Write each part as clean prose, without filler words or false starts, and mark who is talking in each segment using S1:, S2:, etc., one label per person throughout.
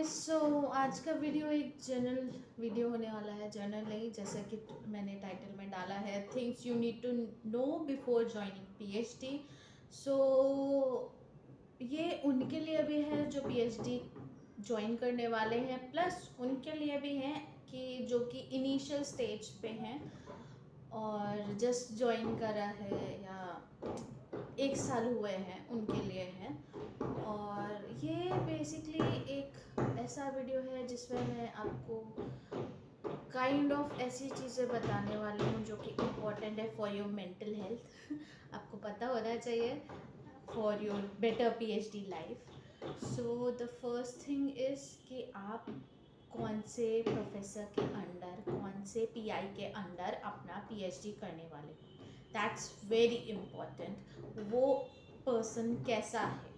S1: सो आज का वीडियो एक जनरल वीडियो होने वाला है। जनरल नहीं, जैसा कि मैंने टाइटल में डाला है, things you need to know before joining PhD. So ये उनके लिए भी है जो पीएचडी ज्वाइन करने वाले हैं, प्लस उनके लिए भी हैं कि जो कि इनिशियल स्टेज पे हैं और जस्ट ज्वाइन करा है या 1 साल हुए हैं, उनके लिए है। और ये बेसिकली एक ऐसा वीडियो है जिसमें मैं आपको काइंड ऑफ ऐसी चीज़ें बताने वाली हूँ जो कि इम्पोर्टेंट है फॉर योर मेंटल हेल्थ। आपको पता होना चाहिए for your better PhD life. So the first thing is कि आप कौन से प्रोफेसर के अंडर, कौन से पीआई के अंडर अपना पीएचडी करने वाले हो। That's very important. वो पर्सन कैसा है,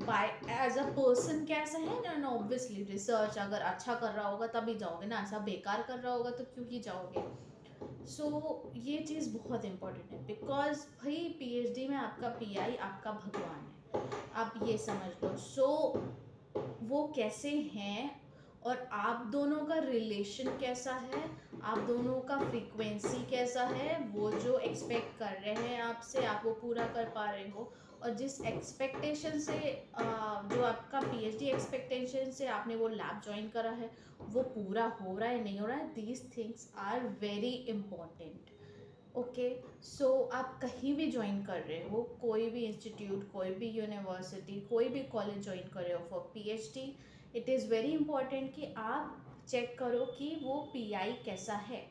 S1: बाय एज अ पर्सन कैसा है ना। ऑब्वियसली रिसर्च अगर अच्छा कर रहा होगा तभी जाओगे ना, ऐसा बेकार कर रहा होगा तो क्यों ही जाओगे। ये चीज़ बहुत इम्पोर्टेंट है बिकॉज भाई पीएचडी में आपका पीआई आपका भगवान है, आप ये समझ लो। वो कैसे हैं और आप दोनों का रिलेशन कैसा है, आप दोनों का फ्रीक्वेंसी कैसा है, वो जो एक्सपेक्ट कर रहे हैं आपसे आप वो पूरा कर पा रहे हो, और जिस एक्सपेक्टेशन से जो आपका पीएचडी एक्सपेक्टेशन से आपने वो लैब ज्वाइन करा है वो पूरा हो रहा है नहीं हो रहा है। These things are very important. Okay, so आप कहीं भी ज्वाइन कर रहे हो, कोई भी इंस्टीट्यूट, कोई भी यूनिवर्सिटी, कोई भी कॉलेज ज्वाइन कर रहे हो for PhD, it is very important कि आप चेक करो कि वो पीआई कैसा है।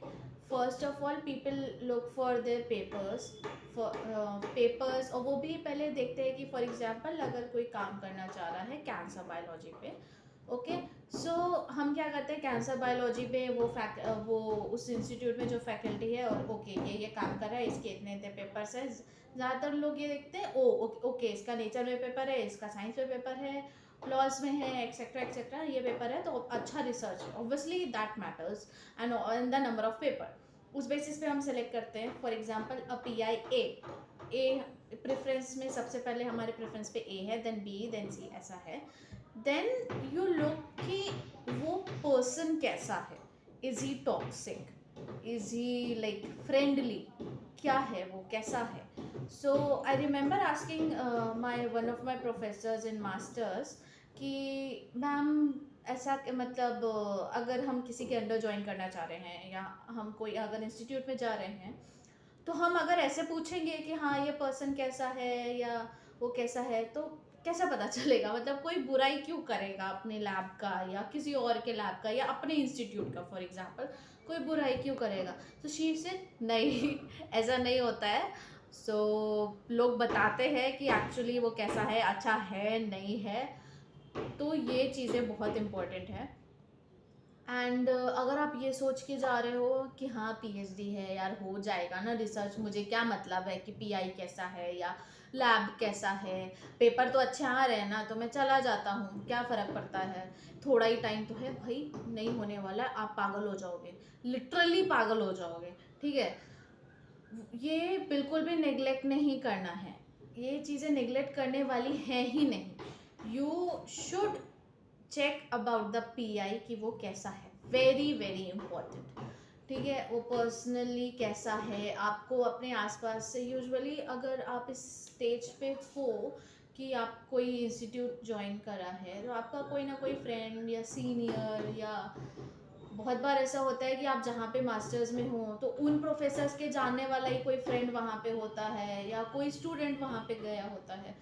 S1: First of all people look for their papers, papers, और वो भी पहले देखते हैं कि फॉर एग्जांपल अगर कोई काम करना चाह रहा है कैंसर बायोलॉजी पे, ओके, सो हम क्या करते हैं कैंसर बायोलॉजी पे वो उस इंस्टीट्यूट में जो फैकल्टी है और ओके ये काम कर रहा है, इसके इतने इतने पेपर्स है। ज़्यादातर लोग ये देखते हैं ओ ओके इसका नेचर में पेपर है, इसका साइंस में पेपर है, लॉज में है, एक्सेट्रा एक्सेट्रा, ये पेपर है तो अच्छा रिसर्च है, obviously that matters and the number of paper. उस बेसिस पे हम सेलेक्ट करते हैं। For example a pi A preference में सबसे पहले हमारे प्रेफरेंस पे ए है, देन बी, देन सी, ऐसा है। देन यू लुक कि वो पर्सन कैसा है, is he toxic, is he like friendly, क्या है वो, कैसा है। So I remember asking my one of my professors in masters कि मैम ऐसा मतलब अगर हम किसी के अंडर ज्वाइन करना चाह रहे हैं या हम कोई अगर इंस्टीट्यूट में जा रहे हैं तो हम अगर ऐसे पूछेंगे कि हाँ ये पर्सन कैसा है या वो कैसा है तो कैसा पता चलेगा, मतलब कोई बुराई क्यों करेगा अपने लैब का या किसी और के लैब का या अपने इंस्टीट्यूट का, फॉर एग्जांपल कोई बुराई क्यों करेगा। तो शी से नहीं ऐसा नहीं होता है। लोग बताते हैं कि एक्चुअली वो कैसा है, अच्छा है नहीं है। तो ये चीज़ें बहुत इम्पोर्टेंट है। एंड अगर आप ये सोच के जा रहे हो कि हाँ पीएचडी है यार हो जाएगा ना रिसर्च, मुझे क्या मतलब है कि पीआई कैसा है या लैब कैसा है, पेपर तो अच्छे आ रहे हैं ना तो मैं चला जाता हूँ, क्या फ़र्क पड़ता है, थोड़ा ही टाइम तो है भाई, नहीं होने वाला है, आप पागल हो जाओगे, लिटरली पागल हो जाओगे। ठीक है, ये बिल्कुल भी नेग्लेक्ट नहीं करना है, ये चीज़ें नेग्लेक्ट करने वाली हैं ही नहीं। You should check about the PI कि वो कैसा है, वेरी वेरी इंपॉर्टेंट। ठीक है, वो पर्सनली कैसा है, आपको अपने आसपास से यूजुअली अगर आप इस स्टेज पे हो कि आप कोई इंस्टीट्यूट ज्वाइन करा है तो आपका कोई ना कोई फ्रेंड या सीनियर, या बहुत बार ऐसा होता है कि आप जहाँ पे मास्टर्स में हो तो उन प्रोफेसर्स के जानने वाला ही कोई फ्रेंड वहाँ पे होता है या कोई स्टूडेंट वहाँ पे गया होता है।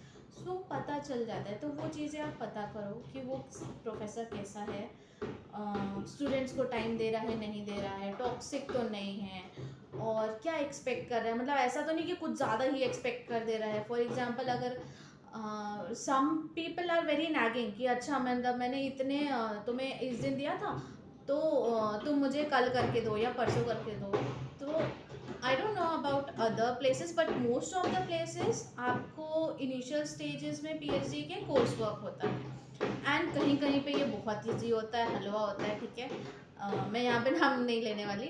S1: पता चल जाता है। तो वो चीज़ें आप पता करो कि वो प्रोफेसर कैसा है, स्टूडेंट्स को टाइम दे रहा है नहीं दे रहा है, टॉक्सिक तो नहीं है, और क्या एक्सपेक्ट कर रहा है, मतलब ऐसा तो नहीं कि कुछ ज़्यादा ही एक्सपेक्ट कर दे रहा है। फॉर एग्जांपल अगर some people are very nagging कि अच्छा मतलब मैंने इतने तुम्हें इस दिन दिया था तो तुम मुझे कल करके दो या परसों करके दो। तो I don't know about other places but most of the places आपको इनिशियल स्टेजेस में पीएचडी के कोर्स वर्क होता है, एंड कहीं कहीं पे ये बहुत ईजी होता है, हलवा होता है। ठीक है, मैं यहाँ पे नाम नहीं लेने वाली।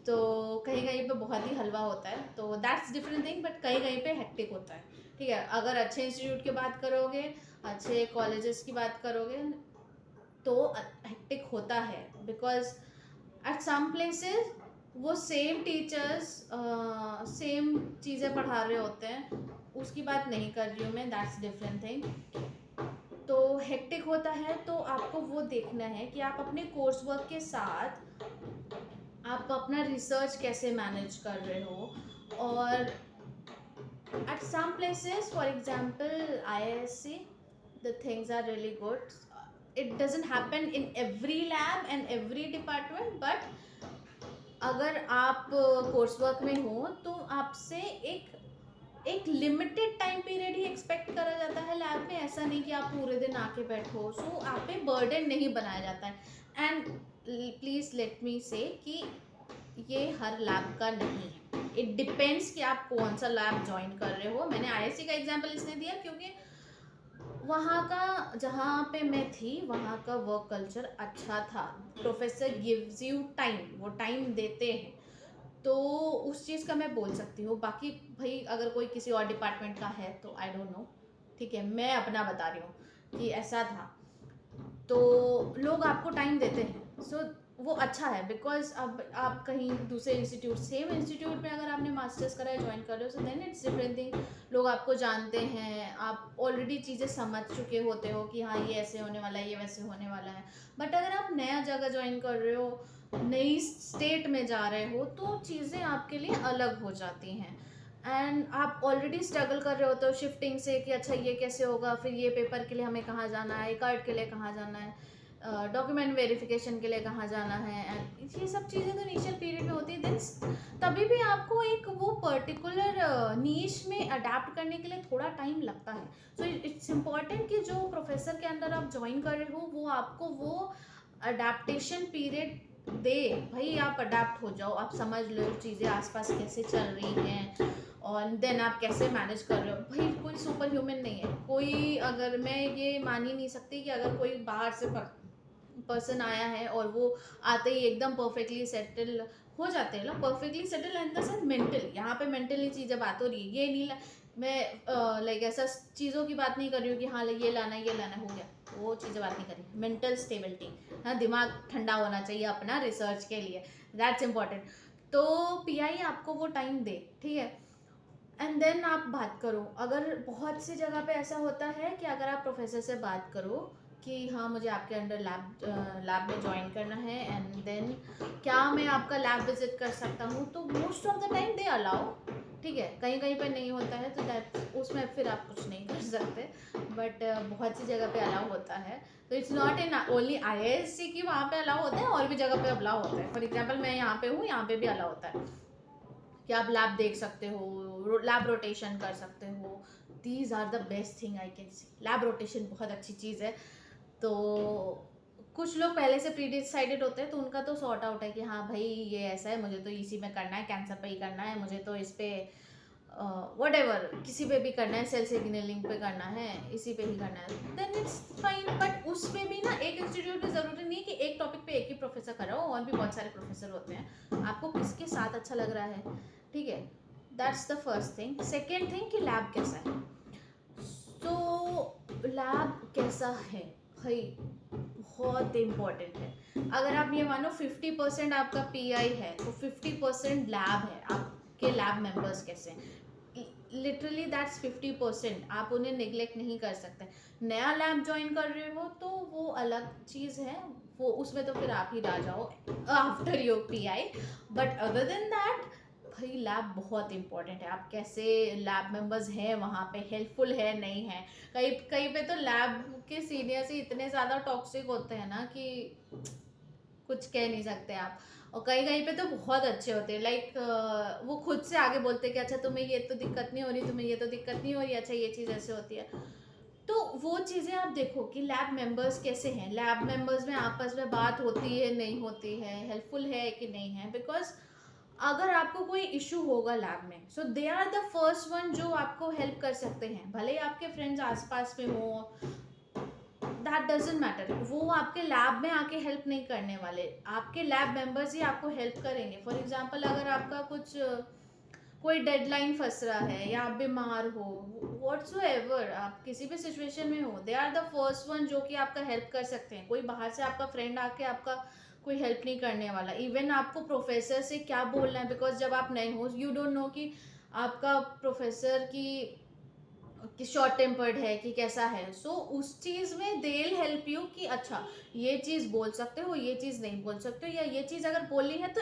S1: तो कहीं कहीं पे बहुत ही हलवा होता है, तो दैट्स डिफरेंट थिंग, बट कहीं कहीं पे हेक्टिक होता है। ठीक है, अगर अच्छे इंस्टीट्यूट की बात करोगे, अच्छे कॉलेजेस की बात करोगे, तो हेक्टिक होता है, बिकॉज एट सम प्लेसेस वो सेम टीचर्स सेम चीज़ें पढ़ा रहे होते हैं, उसकी बात नहीं कर रही हूँ मैं, दैट्स डिफरेंट थिंग। तो हेक्टिक होता है, तो आपको वो देखना है कि आप अपने कोर्स वर्क के साथ आप अपना रिसर्च कैसे मैनेज कर रहे हो। और at some places, for example IISc, the things are really good. It doesn't happen in every lab and every department, but अगर आप कोर्स वर्क में हो तो आपसे एक लिमिटेड टाइम पीरियड ही एक्सपेक्ट करा जाता है लैब में, ऐसा नहीं कि आप पूरे दिन आके बैठो। सो आप पे बर्डन नहीं बनाया जाता है। एंड प्लीज़ लेट मी से कि ये हर लैब का नहीं है, इट डिपेंड्स कि आप कौन सा लैब ज्वाइन कर रहे हो। मैंने आईआईसी का एग्जांपल इसलिए दिया क्योंकि वहाँ का, जहाँ पे मैं थी, वहाँ का वर्क कल्चर अच्छा था। प्रोफेसर गिव्स यू टाइम, वो टाइम देते हैं, तो उस चीज़ का मैं बोल सकती हूँ। बाकी भाई अगर कोई किसी और डिपार्टमेंट का है तो आई डोंट नो, ठीक है, मैं अपना बता रही हूँ कि ऐसा था। तो लोग आपको टाइम देते हैं, सो वो अच्छा है। बिकॉज अब आप कहीं दूसरे इंस्टीट्यूट, सेम इंस्टीट्यूट में अगर आपने मास्टर्स करा है, ज्वाइन कर रहे हो, so then it's different thing. लोग आपको जानते हैं, आप ऑलरेडी चीज़ें समझ चुके होते हो कि हाँ ये ऐसे होने वाला है, ये वैसे होने वाला है। बट अगर आप नया जगह ज्वाइन कर रहे हो, नई स्टेट में जा रहे हो, तो चीज़ें आपके लिए अलग हो जाती हैं। एंड आप ऑलरेडी स्ट्रगल कर रहे होते हो शिफ्टिंग से कि अच्छा ये कैसे होगा, फिर ये पेपर के लिए हमें कहाँ जाना है, कार्ड के लिए कहाँ जाना है, डॉक्यूमेंट वेरिफिकेशन के लिए कहाँ जाना है। एंड ये सब चीज़ें तो इनिशियल पीरियड में होती है। देन तभी भी आपको एक वो पर्टिकुलर नीश में अडेप्ट करने के लिए थोड़ा टाइम लगता है। सो इट्स इम्पॉर्टेंट कि जो प्रोफेसर के अंदर आप ज्वाइन कर रहे हो, वो आपको वो अडेप्टेशन पीरियड दे। भाई आप अडेप्ट हो जाओ, आप समझ लो चीज़ें आसपास कैसे चल रही हैं, और देन आप कैसे मैनेज कर रहे हो। भाई कोई सुपर ह्यूमन नहीं है कोई। अगर मैं ये मान ही नहीं सकती कि अगर कोई बाहर से पर्सन आया है और वो आते ही एकदम परफेक्टली सेटल हो जाते हैं लोग। Perfectly settle in the sense mentally, यहाँ पे मेंटली चीज़ें बात हो रही है, ये नहीं मैं लाइक ऐसा चीज़ों की बात नहीं कर रही हूँ कि हाँ ये लाना हो गया, वो चीज़ें बात नहीं कर रही। मेंटल स्टेबिलिटी, हाँ, दिमाग ठंडा होना चाहिए अपना रिसर्च के लिए, दैट्स इम्पॉर्टेंट। तो पीआई आपको वो टाइम दे, ठीक है, एंड देन आप बात करो। अगर बहुत सी जगह पे ऐसा होता है कि अगर आप प्रोफेसर से बात करो कि हाँ मुझे आपके अंडर लैब में ज्वाइन करना है, एंड देन क्या मैं आपका लैब विजिट कर सकता हूँ, तो most of the time they allow, ठीक है। कहीं कहीं पे नहीं होता है तो दैट उसमें फिर आप कुछ नहीं कर सकते, बट बहुत सी जगह पे अलाउ होता है। तो it's not in only IISc की वहाँ पे अलाउ होता है, और भी जगह पे अलाउ होता है। फॉर एग्जाम्पल मैं यहाँ पे हूँ, यहाँ पे भी अलाउ होता है कि आप लैब देख सकते हो, लैब रोटेशन कर सकते हो। These are the best thing I can see. Lab rotation बहुत अच्छी चीज़ है। तो कुछ लोग पहले से प्री डिसाइडेड होते हैं, तो उनका तो सॉर्ट आउट है कि हाँ भाई ये ऐसा है, मुझे तो इसी में करना है, कैंसर पे ही करना है, मुझे तो इस पे व्हाटएवर किसी पे भी करना है, सेल सिग्नलिंग पे करना है, इसी पे ही करना है, देन इट्स फाइन। बट उसमें भी ना एक इंस्टीट्यूट में ज़रूरी नहीं कि एक टॉपिक पे एक ही प्रोफेसर कर रहा हो, और भी बहुत सारे प्रोफेसर होते हैं, आपको किसके साथ अच्छा लग रहा है, ठीक है। That's the first thing. Second thing कि लैब कैसा है। तो लैब कैसा है भाई बहुत इम्पोर्टेंट है। अगर आप ये मानो 50% आपका पीआई है, तो 50% लैब है, आपके लैब मेंबर्स कैसे हैं। लिटरली दैट्स 50%, आप उन्हें निगलेक्ट नहीं कर सकते। नया लैब ज्वाइन कर रहे हो तो वो अलग चीज़ है, वो उसमें तो फिर आप ही आ जाओ after your pi. But other than that भाई लैब बहुत इंपॉर्टेंट है। आप कैसे लैब मेंबर्स हैं वहाँ पे, हेल्पफुल है नहीं है। कहीं कहीं पे तो लैब के सीनियर्स ही इतने ज़्यादा टॉक्सिक होते हैं ना कि कुछ कह नहीं सकते आप। और कहीं कहीं पे तो बहुत अच्छे होते हैं, लाइक वो खुद से आगे बोलते हैं कि अच्छा तुम्हें ये तो दिक्कत नहीं हो रही, तुम्हें ये तो दिक्कत नहीं हो रही, अच्छा ये चीज़ ऐसे होती है। तो वो चीज़ें आप देखो कि लैब मेंबर्स कैसे हैं, लैब मेंबर्स में आपस में बात होती है नहीं होती है, हेल्पफुल है कि नहीं है। बिकॉज अगर आपको कोई इशू होगा लैब में, so they are the first one जो आपको हेल्प कर सकते हैं। भले ही आपके फ्रेंड्स आसपास में हो, दैट डजेंट मैटर, वो आपके लैब में आके हेल्प नहीं करने वाले, आपके लैब मेंबर्स ही आपको हेल्प करेंगे। फॉर एग्जांपल अगर आपका कुछ कोई डेडलाइन फंस रहा है या आप बीमार हो, व्हाट्सोएवर आप किसी भी सिचुएशन में हो, they are the first one जो कि आपका हेल्प कर सकते हैं। कोई बाहर से आपका फ्रेंड आके आपका कोई हेल्प नहीं करने वाला। इवन आपको प्रोफेसर से क्या बोलना है, बिकॉज जब आप नए हो यू डोंट नो कि आपका प्रोफेसर की शॉर्ट टेम्पर्ड है कि कैसा है। सो उस चीज़ में दे विल हेल्प यू कि अच्छा ये चीज़ बोल सकते हो, ये चीज़ नहीं बोल सकते हो, या ये चीज़ अगर बोलनी है तो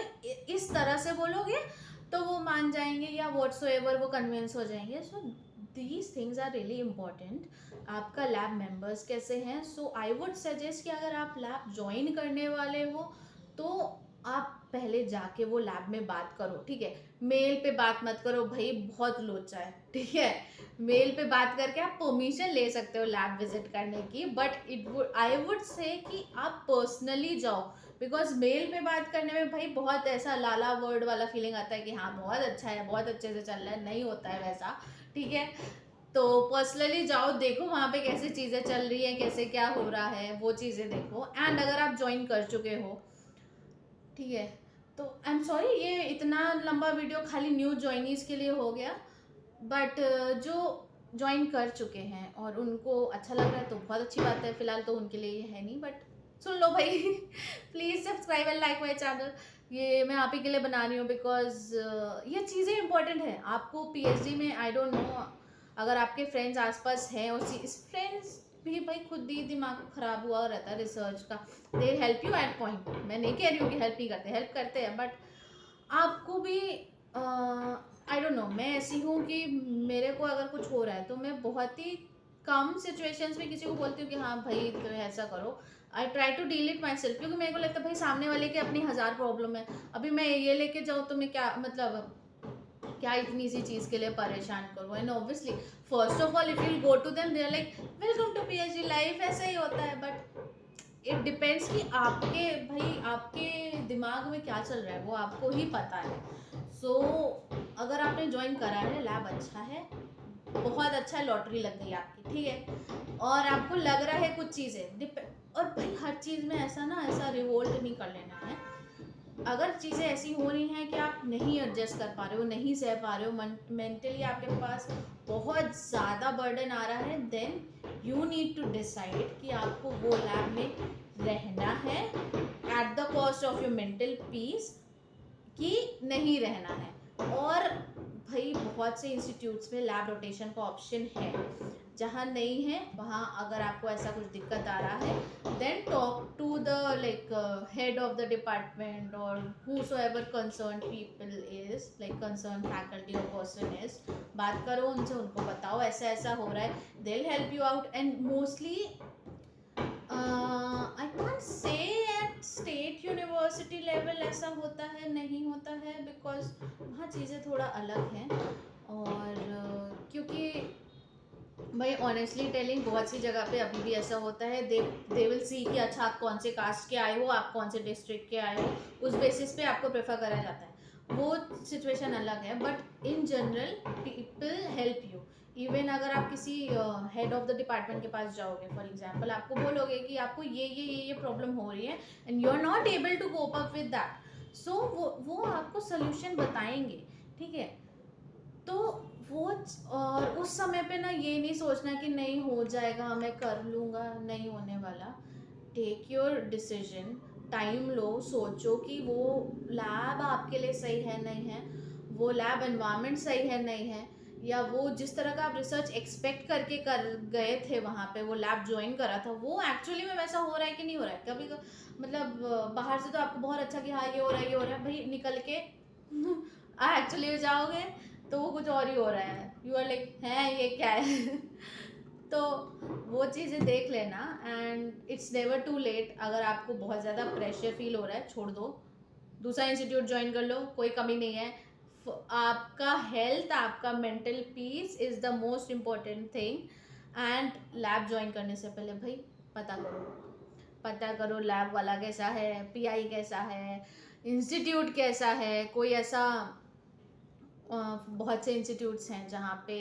S1: इस तरह से बोलोगे तो वो मान जाएंगे, या व्हाट्सोएवर वो कन्विंस हो जाएंगे। So these things are really important. आपका लैब मेंबर्स कैसे हैं। सो आई वुड सजेस्ट कि अगर आप लैब ज्वाइन करने वाले हो तो आप पहले जाके वो लैब में बात करो, ठीक है। मेल पे बात मत करो भाई, बहुत लोचा है, ठीक है। मेल पे बात करके आप परमिशन ले सकते हो लैब विजिट करने की, बट आई वुड से कि आप पर्सनली जाओ, बिकॉज मेल पे बात करने में भाई बहुत ऐसा लाला वर्ड वाला फीलिंग आता है कि हाँ बहुत अच्छा है, बहुत अच्छे से चल रहा है, नहीं होता है वैसा, ठीक है। तो पर्सनली जाओ, देखो वहाँ पे कैसे चीज़ें चल रही है, कैसे क्या हो रहा है, वो चीज़ें देखो। एंड अगर आप ज्वाइन कर चुके हो, ठीक है, तो आई एम सॉरी ये इतना लंबा वीडियो खाली न्यू ज्वाइनीज के लिए हो गया, बट जो ज्वाइन कर चुके हैं और उनको अच्छा लग रहा है तो बहुत अच्छी बात है। फिलहाल तो उनके लिए ये है नहीं, बट सुन लो भाई please subscribe and like my channel. ये मैं आप ही के लिए बना रही हूँ, बिकॉज ये चीज़ें इंपॉर्टेंट है। आपको पीएचडी में आई डोंट नो अगर आपके फ्रेंड्स आसपास हैं और फ्रेंड्स भी भाई खुद ही दिमाग खराब हुआ रहता है रिसर्च का, they help you at point. मैं नहीं कह रही हूँ कि हेल्प नहीं करते, हेल्प करते हैं, बट आपको भी आई डोंट नो। मैं ऐसी हूँ कि मेरे को अगर कुछ हो रहा है तो मैं बहुत ही कम सिचुएशंस में किसी को बोलती हूँ कि हाँ भाई तो ऐसा करो। I try to deal it myself, क्योंकि मेरे को लगता है भाई सामने वाले के अपनी 1000 प्रॉब्लम है। अभी मैं ये लेके जाऊँ तो मैं क्या मतलब क्या इतनी सी चीज़ के लिए परेशान करूँ। And obviously first of all if you go to them they are like welcome to PhD life, ऐसा ही होता है। बट इट डिपेंड्स कि आपके भाई आपके दिमाग में क्या चल रहा है वो आपको ही पता है। सो अगर आपने ज्वाइन करा है, लैब अच्छा है, बहुत अच्छा, लॉटरी लग गई आपकी, ठीक है, और आपको लग रहा है कुछ चीज़ें और भाई हर चीज़ में ऐसा रिवोल्ट नहीं कर लेना है। अगर चीज़ें ऐसी हो रही हैं कि आप नहीं एडजस्ट कर पा रहे हो, नहीं सह पा रहे हो, मेंटली आपके पास बहुत ज़्यादा बर्डन आ रहा है, then you need to decide कि आपको वो लैब में रहना है at the cost of your mental peace कि नहीं रहना है। और भाई बहुत से इंस्टीट्यूट्स में लैब रोटेशन का ऑप्शन है, जहाँ नहीं है वहाँ अगर आपको ऐसा कुछ दिक्कत आ रहा है then talk to the like head of the department और whosoever concerned people is like concerned faculty or person is, बात करो उनसे, उनको बताओ ऐसा ऐसा हो रहा है, they'll help you out। and mostly I can't say at state university level ऐसा होता है नहीं होता है, बिकॉज वहाँ चीज़ें थोड़ा अलग हैं। और क्योंकि भाई ऑनेस्टली टेलिंग बहुत सी जगह पे अभी भी ऐसा होता है, दे विल सी कि अच्छा आप कौन से कास्ट के आए हो, आप कौन से डिस्ट्रिक्ट के आए हो, उस बेसिस पे आपको प्रेफर करा जाता है। वो सिचुएशन अलग है, but in general people help you. Even अगर आप किसी हेड ऑफ द डिपार्टमेंट के पास जाओगे, फॉर एग्जांपल आपको बोलोगे कि आपको ये प्रॉब्लम हो रही है and you are not able to cope up with that, so वो आपको सोल्यूशन बताएंगे, ठीक है। तो वो और उस समय पे ना ये नहीं सोचना कि नहीं हो जाएगा, मैं कर लूँगा, नहीं होने वाला। टेक योर डिसीजन, टाइम लो, सोचो कि वो लैब आपके लिए सही है नहीं है, वो लैब एनवायरनमेंट सही है नहीं है, या वो जिस तरह का आप रिसर्च एक्सपेक्ट करके कर गए थे वहाँ पे, वो लैब ज्वाइन करा था, वो एक्चुअली में वैसा हो रहा है कि नहीं हो रहा है। कभी मतलब बाहर से तो आपको बहुत अच्छा कि हाँ ये हो रहा है ये हो रहा है, भाई निकल के एक्चुअली में जाओगे तो वो कुछ और ही हो रहा है, यू आर लाइक है ये क्या है तो वो चीज़ें देख लेना। And it's never too late. अगर आपको बहुत ज़्यादा प्रेशर फील हो रहा है, छोड़ दो, दूसरा इंस्टीट्यूट ज्वाइन कर लो, कोई कमी नहीं है। आपका हेल्थ, आपका mental peace is the most important thing. And lab join करने से पहले भाई पता करो लैब वाला कैसा है, पीआई कैसा है, इंस्टीट्यूट कैसा है। कोई ऐसा बहुत से इंस्टीट्यूट्स हैं जहाँ पे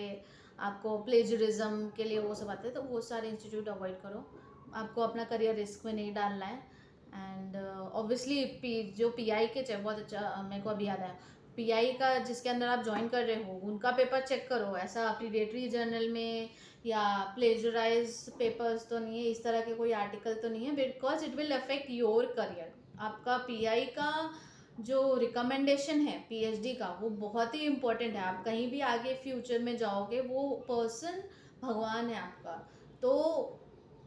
S1: आपको प्लेजरिज्म के लिए वो सब आते हैं, तो वो सारे इंस्टीट्यूट अवॉइड करो। आपको अपना करियर रिस्क में नहीं डालना है। एंड ऑब्वियसली जो पीआई के चाहे बहुत अच्छा, मेरे को अभी याद आया, पीआई का जिसके अंदर आप ज्वाइन कर रहे हो उनका पेपर चेक करो, ऐसा प्रीडेटरी जर्नल में या प्लेजराइज पेपर्स तो नहीं है, इस तरह के कोई आर्टिकल तो नहीं है, because it will affect your career. आपका पीआई का जो रिकमेंडेशन है पीएचडी का वो बहुत ही इम्पोर्टेंट है। आप कहीं भी आगे फ्यूचर में जाओगे वो पर्सन भगवान है आपका। तो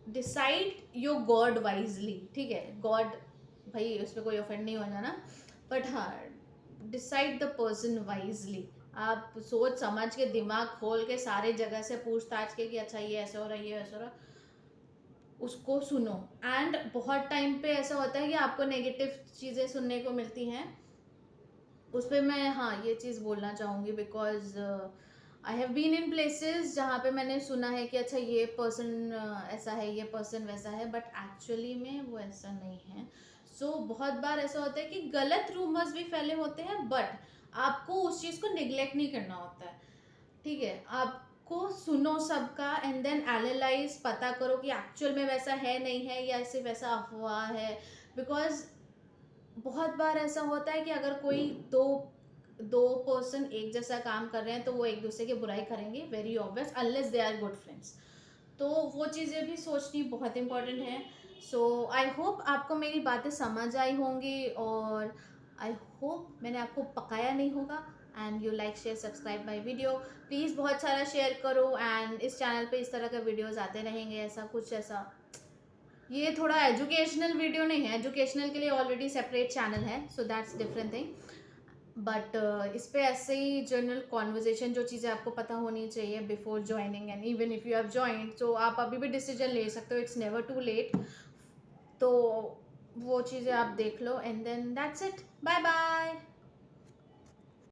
S1: डिसाइड योर गॉड वाइजली, ठीक है, गॉड भाई उसमें कोई ऑफेंड नहीं हो जाना, बट हाँ डिसाइड द पर्सन वाइजली। आप सोच समझ के दिमाग खोल के सारे जगह से पूछताछ के कि अच्छा ये ऐसा हो रहा है, ये ऐसा हो रहा है, उसको सुनो। एंड बहुत टाइम पे ऐसा होता है कि आपको नेगेटिव चीज़ें सुनने को मिलती हैं, उस पर मैं हाँ ये चीज़ बोलना चाहूँगी, because I have been in places जहाँ पे मैंने सुना है कि अच्छा ये पर्सन ऐसा है, ये पर्सन वैसा है, बट एक्चुअली में वो ऐसा नहीं है। सो बहुत बार ऐसा होता है कि गलत रूमर्स भी फैले होते हैं, बट आपको उस चीज़ को निगलेक्ट नहीं करना होता है, ठीक है। आपको सुनो सबका एंड देन एनालाइज, पता करो कि एक्चुअल में वैसा है नहीं है या सिर्फ वैसा अफवाह है। बिकॉज बहुत बार ऐसा होता है कि अगर कोई दो पर्सन एक जैसा काम कर रहे हैं तो वो एक दूसरे की बुराई करेंगे, very obvious, unless they are good friends. तो वो चीज़ें भी सोचनी बहुत इंपॉर्टेंट है। सो आई होप आपको मेरी बातें समझ आई होंगी, और आई होप मैंने आपको पकाया नहीं होगा। And you like share subscribe my video, please बहुत सारा शेयर करो। एंड इस चैनल पे इस तरह के वीडियोस आते रहेंगे, ऐसा कुछ ऐसा, ये थोड़ा एजुकेशनल वीडियो नहीं है, एजुकेशनल के लिए ऑलरेडी सेपरेट चैनल है, so that's different thing. But इस पे ऐसे ही जनरल कॉन्वर्जेसन, जो चीज़ें आपको पता होनी चाहिए before joining, and even if you have joined तो आप अभी भी डिसीजन ले सकते हो, इट्स नेवर टू लेट। तो वो चीज़ें आप देख लो and then that's it, bye bye.